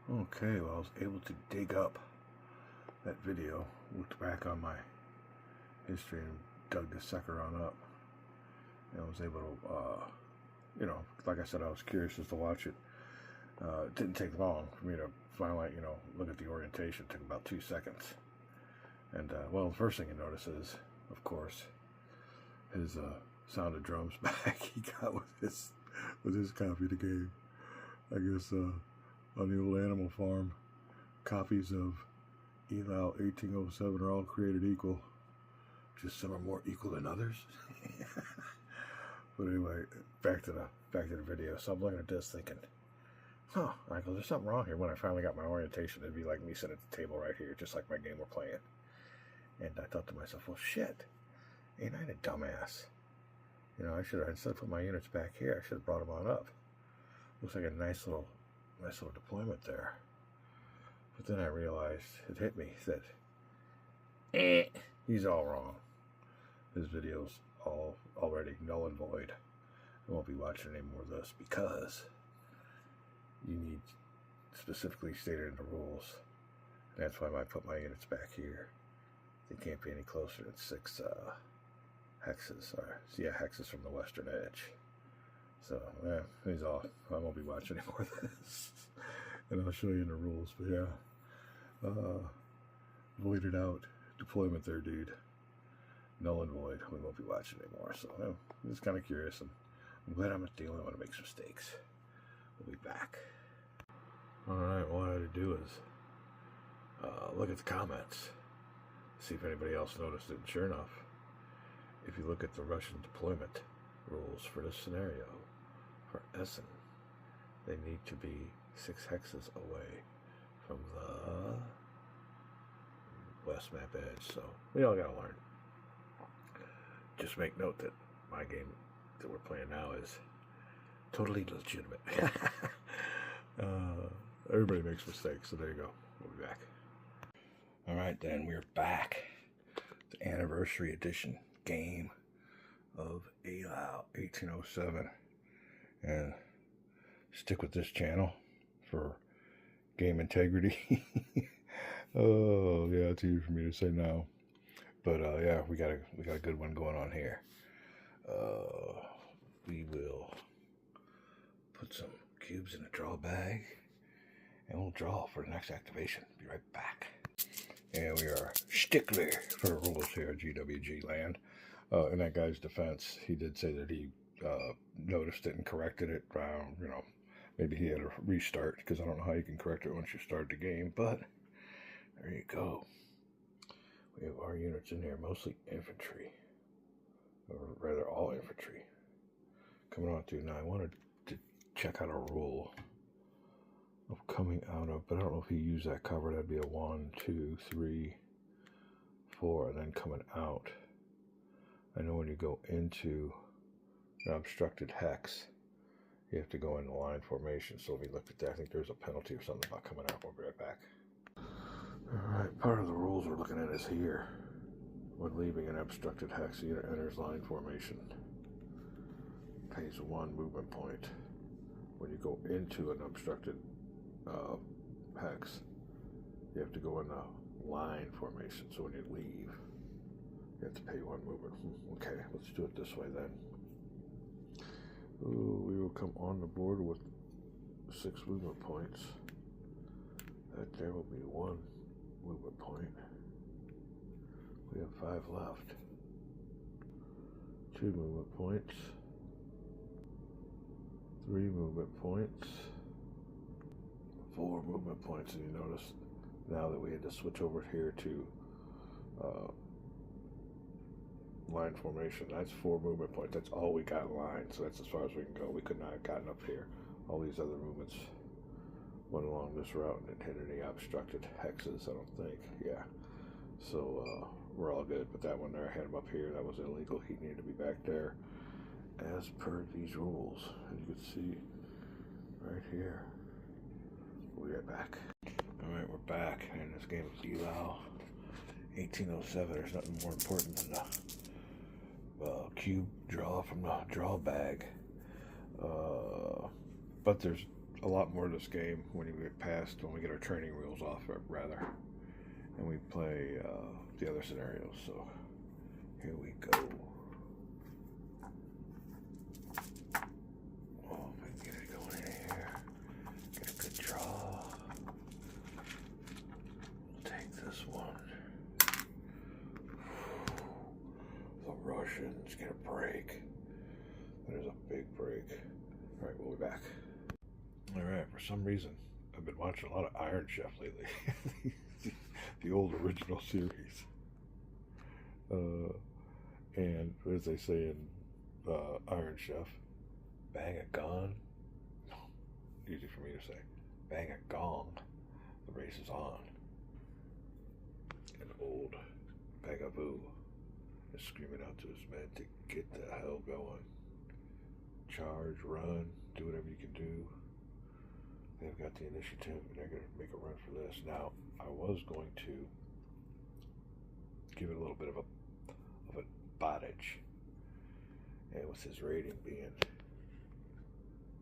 Okay, well, I was able to dig up that video, looked back on my history and dug this sucker on up. And I was able to, like I said, I was curious as to watch it. It didn't take long for me to finally, look at the orientation. It took about 2 seconds. And, well, the first thing you notice is, of course, his Sound of Drums back he got with his copy of the game. I guess on the old Animal Farm, copies of Elau 1807 are all created equal. Just some are more equal than others. But anyway, back to the video. So I'm looking at this thinking, I go, there's something wrong here. When I finally got my orientation, it'd be like me sitting at the table right here, just like my game we're playing. And I thought to myself, well, shit, ain't I a dumbass? I should have, instead of putting my units back here, I should have brought them on up. Looks like a nice little deployment there. But then I realized, it hit me that he's all wrong. His video's all already null and void. I won't be watching any more of this because you need specifically stated in the rules. That's why I put my units back here. They can't be any closer than 6 hexes. Hexes from the western edge. So, he's off. I won't be watching any more of this. And I'll show you in the rules. But yeah, voided out deployment there, dude. Null and void. We won't be watching anymore. So, I'm just kind of curious. And I'm glad I'm not the only one to make some mistakes. We'll be back. Alright, what I had to do is look at the comments. See if anybody else noticed it. And sure enough, if you look at the Russian deployment rules for this scenario, for Essen, they need to be 6 hexes away from the west map edge. So we all gotta learn. Just make note that my game that we're playing now is totally legitimate. Everybody makes mistakes, so there you go. We'll be back. Alright then, we're back. The anniversary edition game of Elau 1807. And stick with this channel for game integrity. Oh yeah, it's easy for me to say now. But yeah, we got a good one going on here. We will put some cubes in a draw bag and we'll draw for the next activation. Be right back. And we are stickler for the rules here at GWG land. In that guy's defense, he did say that he noticed it and corrected it. Maybe he had a restart, because I don't know how you can correct it once you start the game, but there you go. We have our units in here, mostly infantry, or rather all infantry, coming on through. Now I wanted to check out a rule of coming out of, but I don't know if he used that cover. That'd be a 1, 2, 3, 4, and then coming out. I know when you go into an obstructed hex, you have to go into line formation. So if we looked at that, I think there's a penalty or something about coming out. We'll be right back. Alright, part of the rules we're looking at is here. When leaving an obstructed hex, the unit enters line formation. Pays 1 movement point. When you go into an obstructed hex, you have to go in a line formation. So when you leave, you have to pay 1 movement. Okay, let's do it this way then. Ooh, we will come on the board with 6 movement points. That there will be 1 movement point. We have 5 left. 2 movement points. 3 movement points. 4 movement points. And you notice now that we had to switch over here to line formation, that's 4 movement points. That's all we got in line, so that's as far as we can go. We could not have gotten up here. All these other movements went along this route and it hit any obstructed hexes, I don't think. Yeah, so we're all good. But that one there, I had him up here, that was illegal. He needed to be back there as per these rules. And you can see right here. We'll be right back. Alright, we're back, and this game is Elau 1807. There's nothing more important than the cube draw from the draw bag. But there's a lot more of this game when we get our training wheels off, rather, and we play the other scenarios. So here we go. Oh, if I can get it going in here, get a good draw. Take this one. The Russians get a break. There's a big break. All right, we'll be back. All right, for some reason, I've been watching a lot of Iron Chef lately. The old original series. And as they say in Iron Chef, bang a gun. Easy for me to say. Bang a gong. The race is on. An old Bagaboo is screaming out to his men to get the hell going. Charge, run, do whatever you can do. They've got the initiative and they're going to make a run for this. Now, I was going to give it a little bit of a bottage. And with his rating being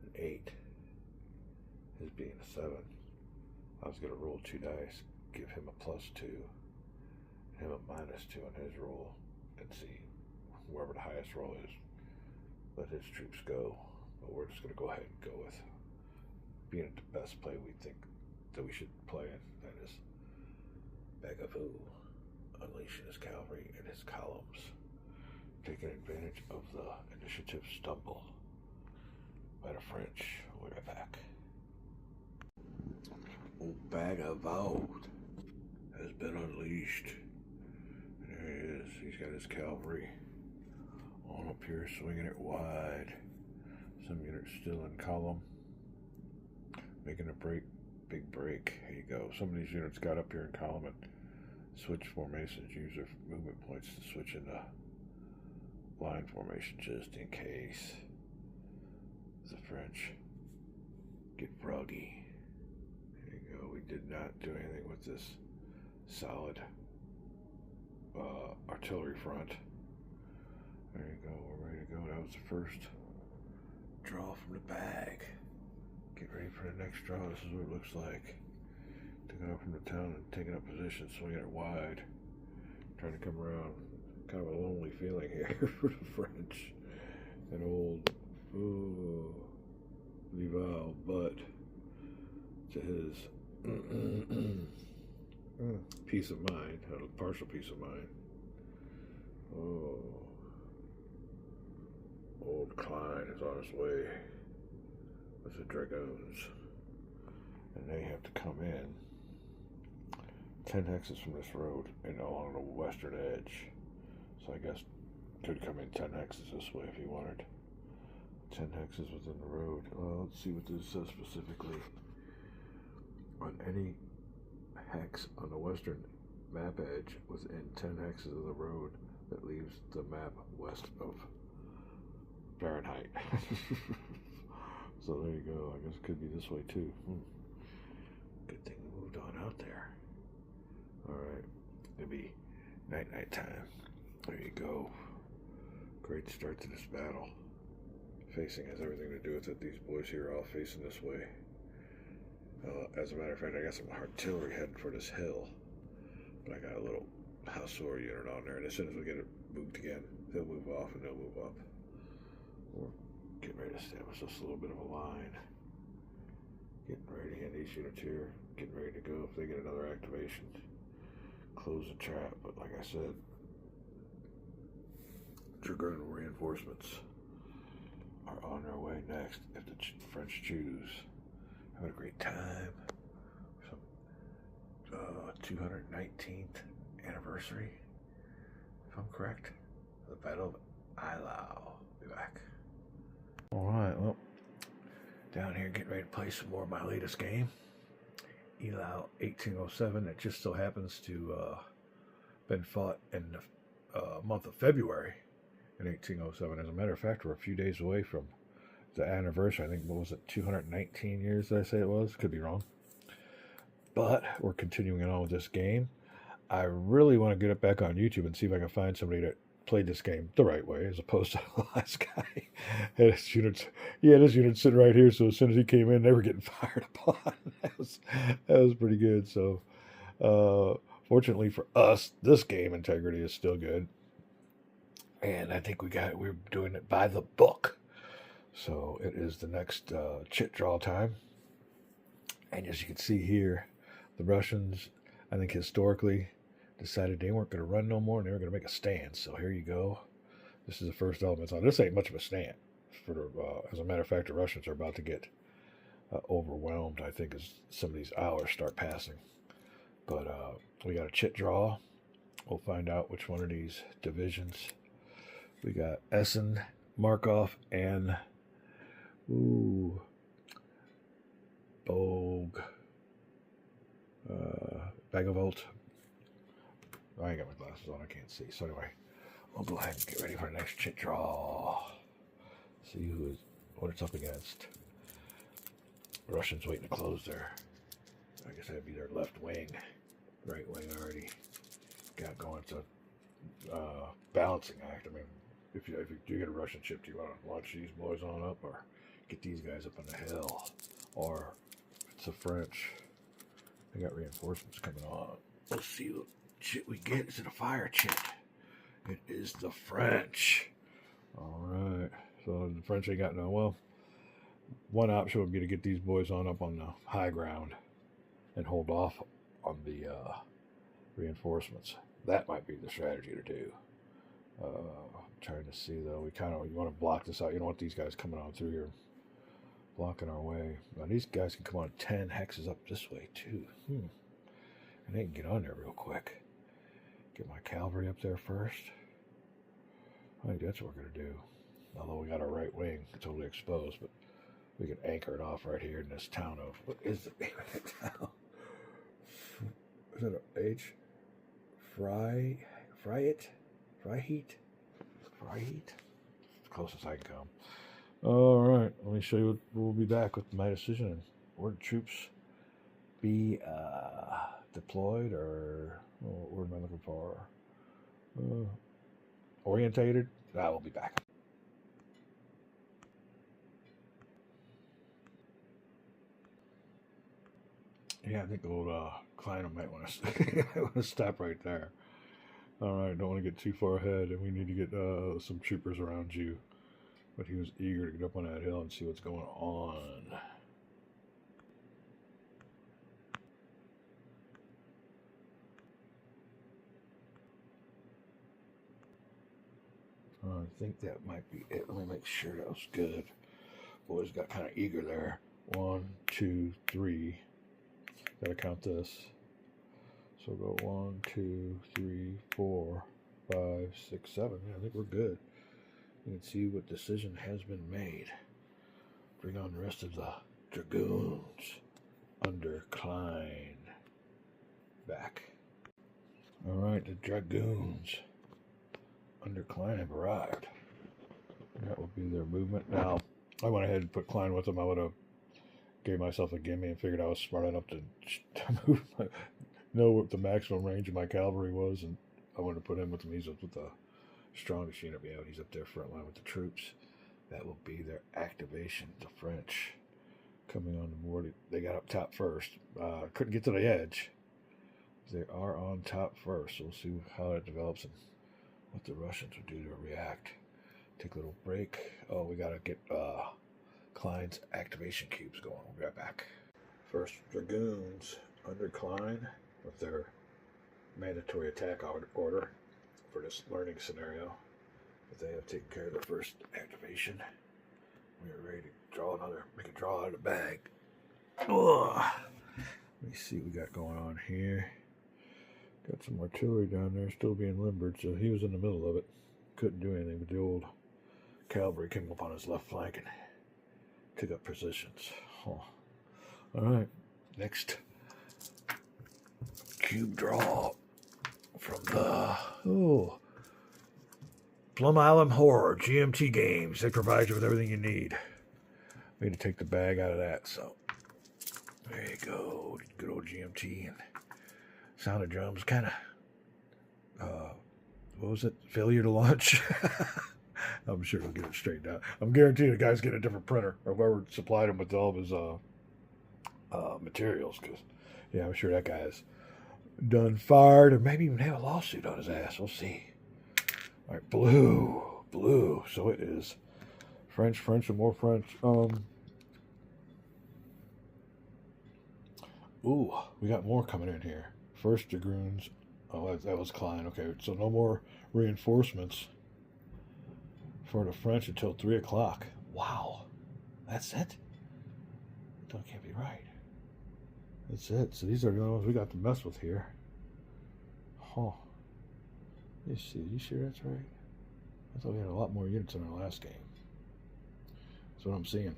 an 8, his being a 7, I was going to roll 2 dice, give him a +2, him a -2 on his roll, and see wherever the highest roll is, let his troops go. But we're just going to go ahead and go with being the best play we think that we should play in. That is Bagaboo unleashing his cavalry and his columns, taking advantage of the initiative stumble by the French. We'll be right back. Old Bagaboo has been unleashed. There he is. He's got his cavalry on up here, swinging it wide. Some units still in column, making a big break. Here you go. Some of these units got up here in column and switch formations. Use their movement points to switch into line formation just in case the French get froggy. There you go. We did not do anything with this solid artillery front. There you go. We're ready to go. That was the first draw from the bag. Get ready for the next draw. This is what it looks like. Taking up from the town and taking up position, swinging it wide, trying to come around. Kind of a lonely feeling here for the French. An old Vival, but to his peace of mind, a partial peace of mind. Oh, old Klein is on his way with the Dragoons, and they have to come in 10 hexes from this road and along the western edge. So I guess could come in 10 hexes this way if he wanted. 10 hexes within the road. Well, let's see what this says specifically. On any hex on the western map edge within 10 hexes of the road that leaves the map west of Fahrenheit. So there you go. I guess it could be this way too. Good thing we moved on out there. Alright. It'll be night time. There you go. Great start to this battle. Facing has everything to do with it. These boys here are all facing this way. As a matter of fact, I got some artillery heading for this hill. But I got a little Hussar unit on there, and as soon as we get it moved again, they'll move off and they'll move up. We're getting ready to establish just a little bit of a line. Getting ready to hand these units here. Getting ready to go if they get another activation. Close the trap, but like I said, Dragoon reinforcements are on their way next if the French choose. Having a great time. Some 219th anniversary, if I'm correct, the Battle of Eylau. Be back. Alright, well, down here getting ready to play some more of my latest game, Eylau 1807. It just so happens to been fought in the month of February in 1807. As a matter of fact, we're a few days away from the anniversary. I think, what was it, 219 years, did I say it was? Could be wrong. But we're continuing on with this game. I really want to get it back on YouTube and see if I can find somebody that played this game the right way as opposed to the last guy. And his units, he had his unit sitting right here, so as soon as he came in, they were getting fired upon. that was pretty good. So fortunately for us, this game integrity is still good. And I think we're doing it by the book. So it is the next chit draw time. And as you can see here, the Russians, I think historically, decided they weren't going to run no more and they were going to make a stand. So here you go. This is the first element. So this ain't much of a stand. As a matter of fact, the Russians are about to get overwhelmed, I think, as some of these hours start passing. But we got a chit draw. We'll find out which one of these divisions. We got Essen, Markov, and Bog. Bagavolt. I ain't got my glasses on, I can't see. So anyway, we'll go ahead and get ready for the next chit draw. See what it's up against. Russians waiting to close there. I guess that'd be their left wing. Right wing already got going. It's a balancing act. I mean, if you do get a Russian ship, do you want to launch these boys on up or get these guys up on the hill? Or if it's the French, they got reinforcements coming on. Let's see what shit we get. Is it a fire chit? It is the French. Alright. So the French ain't got no. Well, one option would be to get these boys on up on the high ground and hold off on the reinforcements. That might be the strategy to do. Trying to see though. You want to block this out. You don't want these guys coming on through here, blocking our way. Now these guys can come on 10 hexes up this way too. And they can get on there real quick. Get my cavalry up there first. I think that's what we're going to do. Although we got our right wing totally exposed, but we can anchor it off right here in this town of, what is the name of that town? Is it a H? Freiheit? The closest I can come. Alright, let me show you what we'll be back with my decision. Where the troops be deployed, or what word am I looking for? Orientated? I will be back. Yeah, I think old Klein might want to stop right there. Alright, don't want to get too far ahead, and we need to get some troopers around you. But he was eager to get up on that hill and see what's going on. I think that might be it. Let me make sure that was good. Boys got kind of eager there. 1, 2, 3. Gotta count this. So go 1, 2, 3, 4, 5, 6, 7. Yeah, I think we're good. You can see what decision has been made. Bring on the rest of the dragoons under Klein. Back. Alright, the dragoons under Klein have arrived. That will be their movement. Now, I went ahead and put Klein with them. I would have gave myself a gimme and figured I was smart enough to move know what the maximum range of my cavalry was, and I wanted to put him with them. He's up with the strongest unit we have. He's up there front line with the troops. That will be their activation. The French coming on the board. They got up top first. Couldn't get to the edge. They are on top first. So we'll see how that develops and what the Russians will do to react. Take a little break. Oh, we got to get Klein's activation cubes going. We'll be right back. First dragoons under Klein with their mandatory attack order for this learning scenario. But they have taken care of the first activation. We are ready to draw make a draw out of the bag. Oh, let me see what we got going on here. Got some artillery down there still being limbered, so he was in the middle of it. Couldn't do anything, but the old cavalry came up on his left flank and took up positions. Oh. Alright, next cube draw from the Plum Island Horror GMT games. They provide you with everything you need. We need to take the bag out of that, so there you go. Good old GMT and sound of drums. Kind of what was it? Failure to launch. I'm sure he'll get it straightened out. I'm guaranteed the guy's getting a different printer, or whoever supplied him with all of his materials. Because, yeah, I'm sure that guy is done fired, or maybe even have a lawsuit on his ass. We'll see. All right, blue. So it is French, and more French. Ooh, we got more coming in here. First Dragoons. Oh, that was Klein. Okay, so no more reinforcements for the French until 3 o'clock. Wow. That's it? That can't be right. That's it. So these are the only ones we got to mess with here. Huh. You see, you sure that's right? I thought we had a lot more units in our last game. That's what I'm seeing.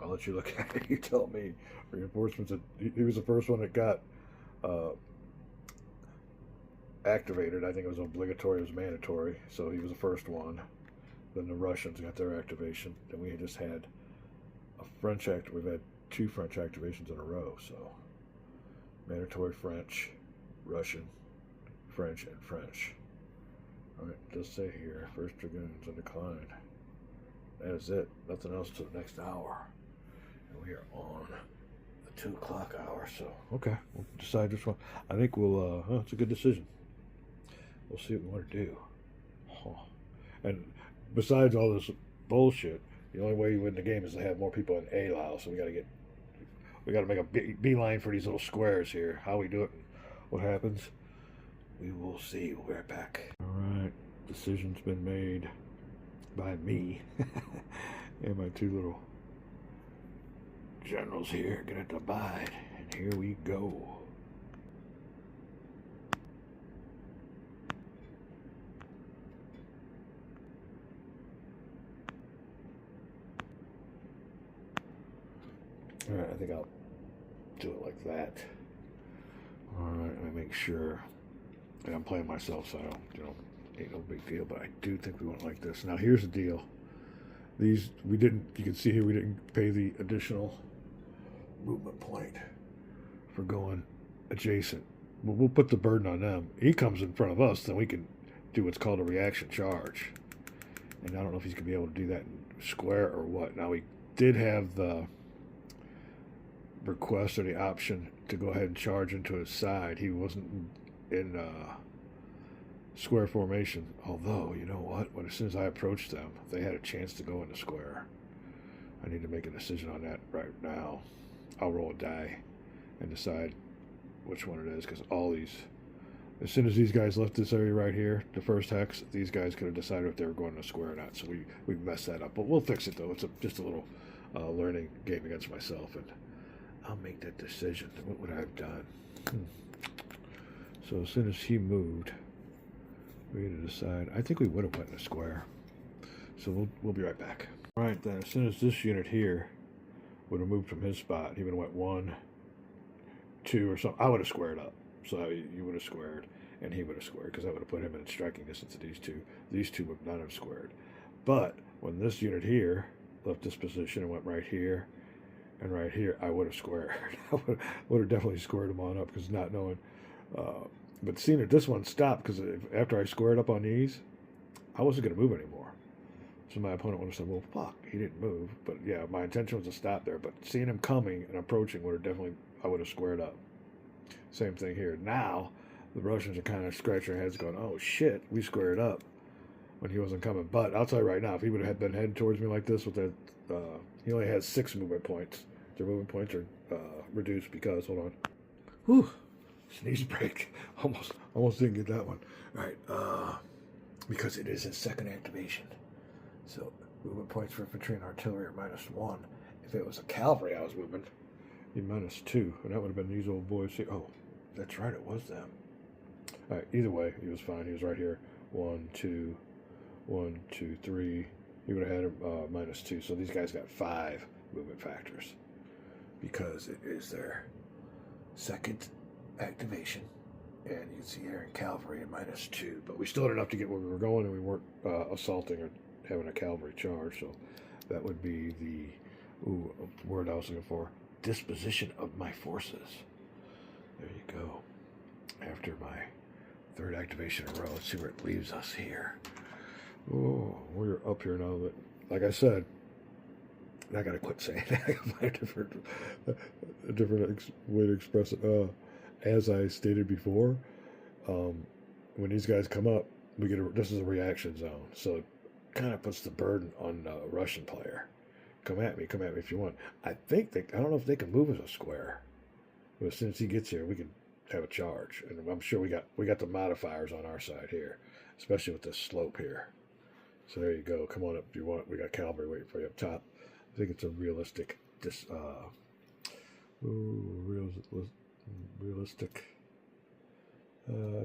I'll let you look at it. You tell me. Reinforcements. He was the first one that got activated. I think it was obligatory. It was mandatory. So he was the first one. Then the Russians got their activation. Then we just had a French act. We've had 2 French activations in a row. So mandatory French, Russian, French, and French. All right, just say here, First Dragoons in decline. That is it. Nothing else till the next hour. And we are on the 2 o'clock hour. So okay, we'll decide which one. I think we'll. It's a good decision. We'll see what we want to do. Huh. And besides all this bullshit, the only way you win the game is to have more people in A Lao. So we got to make a beeline for these little squares here. How we do it, and what happens, we will see. We'll be right back. All right, decision's been made by me and my 2 little generals here. Gonna divide, and here we go. All right, I think I'll do it like that. All right, let me make sure. And I'm playing myself, so I don't, ain't no big deal. But I do think we went like this. Now, here's the deal. These, we didn't, you can see here, we didn't pay the additional movement point for going adjacent. We'll put the burden on them. He comes in front of us, then we can do what's called a reaction charge. And I don't know if he's going to be able to do that in square or what. Now, we did have the request or the option to go ahead and charge into his side. He wasn't in square formation, although, you know what, as soon as I approached them, they had a chance to go into square. I need to make a decision on that right now. I'll roll a die and decide which one it is, because all these, as soon as these guys left this area right here, the first hex, these guys could have decided if they were going to square or not, so we messed that up. But we'll fix it, though. It's just a little learning game against myself, and I'll make that decision. What would I have done? So as soon as he moved, we had to decide. I think we would have went in a square. So we'll be right back. All right, then, as soon as this unit here would have moved from his spot, he would have went 1, 2, or something. I would have squared up. So you would have squared, and he would have squared, because I would have put him in striking distance of these two. These two would not have squared. But when this unit here left this position and went right here and right here, I would have squared. I would have definitely squared them on up, because not knowing. But seeing that this one stopped, because after I squared up on these, I wasn't going to move anymore. So my opponent would have said, well, fuck, he didn't move. But yeah, my intention was to stop there. But seeing him coming and approaching would have definitely, I would have squared up. Same thing here. Now, the Russians are kind of scratching their heads going, oh shit, we squared up when he wasn't coming. But I'll tell you right now, if he would have been heading towards me like this with that, he only has 6 movement points. Their movement points are reduced because, hold on. Whew. Sneeze break. Almost didn't get that one. All right. Because it is his second activation. So movement points for infantry and artillery are -1. If it was a cavalry I was moving, he'd -2. And that would have been these old boys here. Oh, that's right. It was them. All right. Either way, he was fine. He was right here. 1, 2, 1, 2, 3. He would have had him -2. So these guys got 5 movement factors because it is their second activation, and you can see here in cavalry at -2, but we still had enough to get where we were going, and we weren't assaulting or having a cavalry charge. So that would be the word I was looking for, disposition of my forces. There you go. After my Third activation in a row. Let's see where it leaves us here. Oh, we're up here now, but like I said, I gotta quit saying that. I gotta find a different way to express it. As I stated before, when these guys come up, this is a reaction zone, so it kind of puts the burden on the Russian player. Come at me if you want. I don't know if they can move as a square, but as soon as he gets here, we can have a charge, and I'm sure we got the modifiers on our side here, especially with this slope here. So there you go. Come on up if you want. We got cavalry waiting for you up top. I think it's a realistic realistic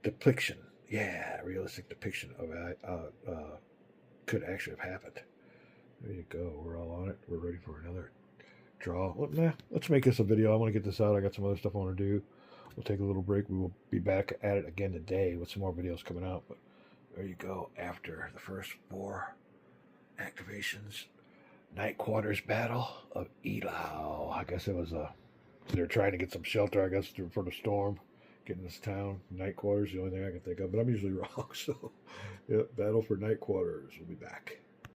depiction. Yeah, realistic depiction of could actually have happened. There you go. We're all on it. We're ready for another draw. Well, let's make this a video. I want to get this out. I got some other stuff I want to do. We'll take a little break. We will be back at it again today with some more videos coming out. But there you go. After the first 4 activations, NightQuarters Battle of Elau. I guess it was they're trying to get some shelter, I guess, for the storm. Getting this town. NightQuarters, the only thing I can think of. But I'm usually wrong. So, yeah, Battle for NightQuarters. We'll be back.